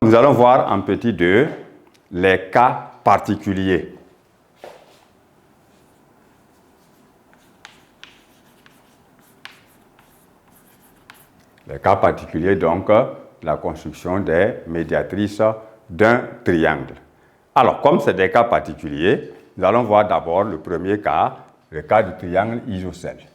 Nous allons voir en petit 2 les cas particuliers. Les cas particuliers, donc, la construction des médiatrices d'un triangle. Alors, comme c'est des cas particuliers, nous allons voir d'abord le premier cas, le cas du triangle isocèle.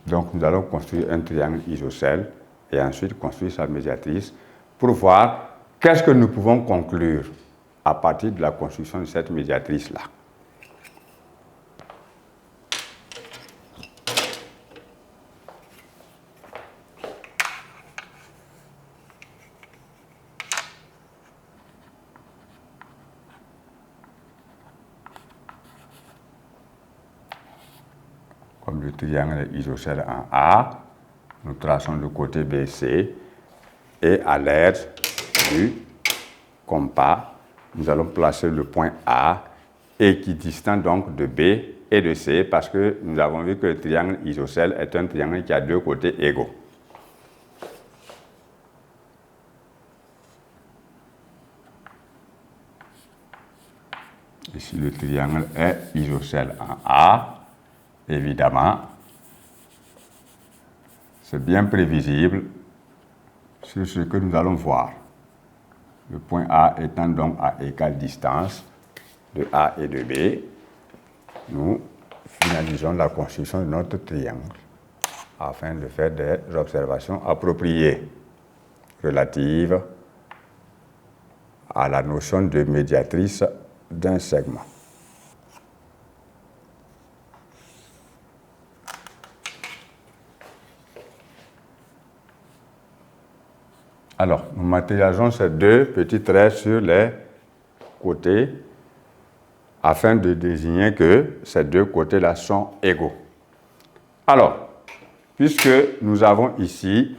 Donc, nous allons construire un triangle isocèle et ensuite construire sa médiatrice pour voir qu'est-ce que nous pouvons conclure à partir de la construction de cette médiatrice-là. Comme le triangle est isocèle en A, nous traçons le côté BC et à l'aide du compas, nous allons placer le point A équidistant donc de B et de C parce que nous avons vu que le triangle isocèle est un triangle qui a deux côtés égaux. Ici, le triangle est isocèle en A. Évidemment, c'est bien prévisible sur ce que nous allons voir. Le point A étant donc à égale distance de A et de B, nous finalisons la construction de notre triangle afin de faire des observations appropriées relatives à la notion de médiatrice d'un segment. Alors, nous matérialisons ces deux petits traits sur les côtés afin de désigner que ces deux côtés-là sont égaux. Alors, puisque nous avons ici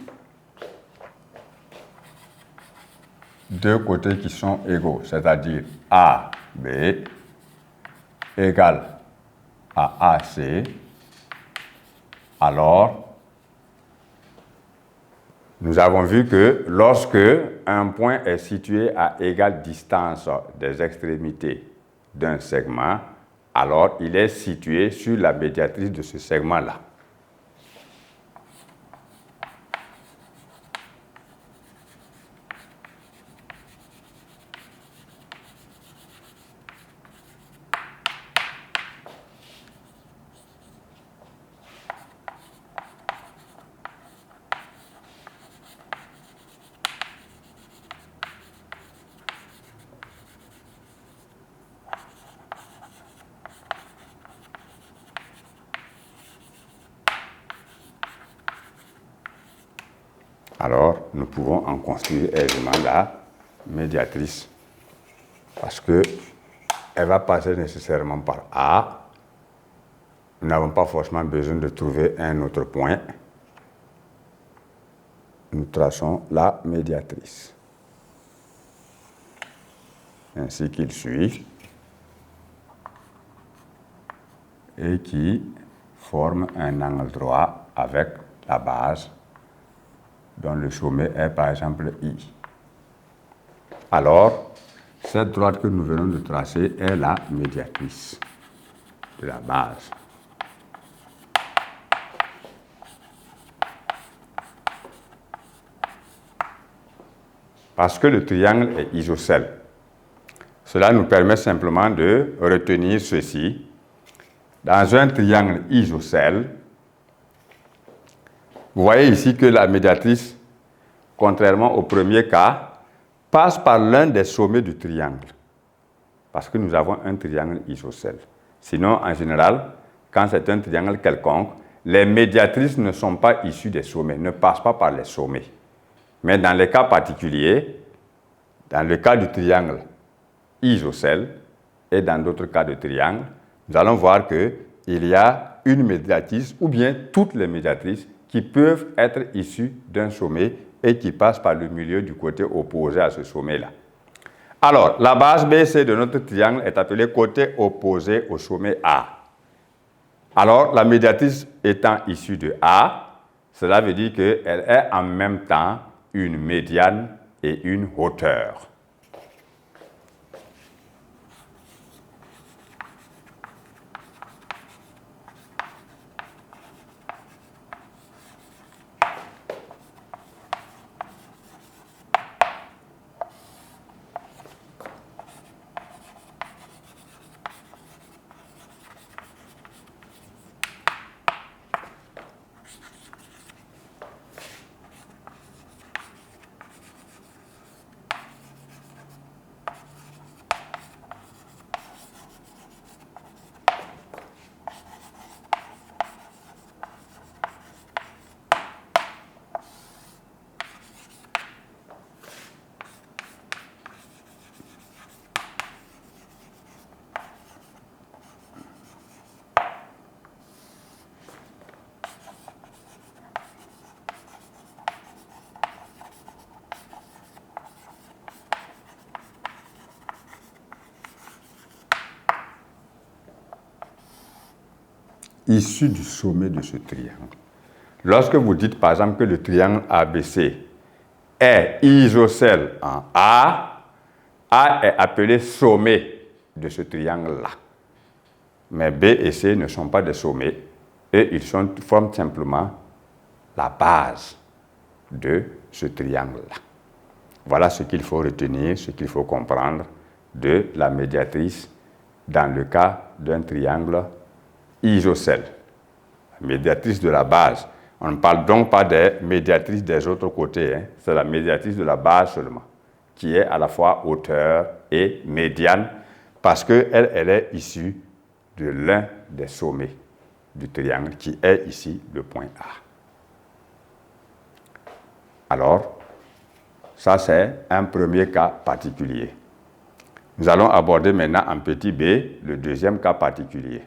deux côtés qui sont égaux, c'est-à-dire AB égale à AC, alors nous avons vu que lorsque un point est situé à égale distance des extrémités d'un segment, alors il est situé sur la médiatrice de ce segment-là. Alors, nous pouvons en construire aisément la médiatrice parce qu'elle va passer nécessairement par A. Nous n'avons pas forcément besoin de trouver un autre point. Nous traçons la médiatrice. Ainsi qu'il suit et qui forme un angle droit avec la base dont le sommet est par exemple I. Alors, cette droite que nous venons de tracer est la médiatrice de la base. Parce que le triangle est isocèle. Cela nous permet simplement de retenir ceci. Dans un triangle isocèle, vous voyez ici que la médiatrice, contrairement au premier cas, passe par l'un des sommets du triangle. Parce que nous avons un triangle isocèle. Sinon, en général, quand c'est un triangle quelconque, les médiatrices ne sont pas issues des sommets, ne passent pas par les sommets. Mais dans les cas particuliers, dans le cas du triangle isocèle et dans d'autres cas de triangle, nous allons voir qu'il y a une médiatrice ou bien toutes les médiatrices qui peuvent être issues d'un sommet et qui passent par le milieu du côté opposé à ce sommet-là. Alors, la base BC de notre triangle est appelée côté opposé au sommet A. Alors, la médiatrice étant issue de A, cela veut dire qu'elle est en même temps une médiane et une hauteur. Issu du sommet de ce triangle. Lorsque vous dites par exemple que le triangle ABC est isocèle en A, A est appelé sommet de ce triangle-là. Mais B et C ne sont pas des sommets et ils forment simplement la base de ce triangle-là. Voilà ce qu'il faut retenir, ce qu'il faut comprendre de la médiatrice dans le cas d'un triangle isocèle. La médiatrice de la base. On ne parle donc pas des médiatrices des autres côtés, hein. C'est la médiatrice de la base seulement, qui est à la fois hauteur et médiane, parce qu'elle est issue de l'un des sommets du triangle, qui est ici le point A. Alors, ça c'est un premier cas particulier. Nous allons aborder maintenant en petit b le deuxième cas particulier.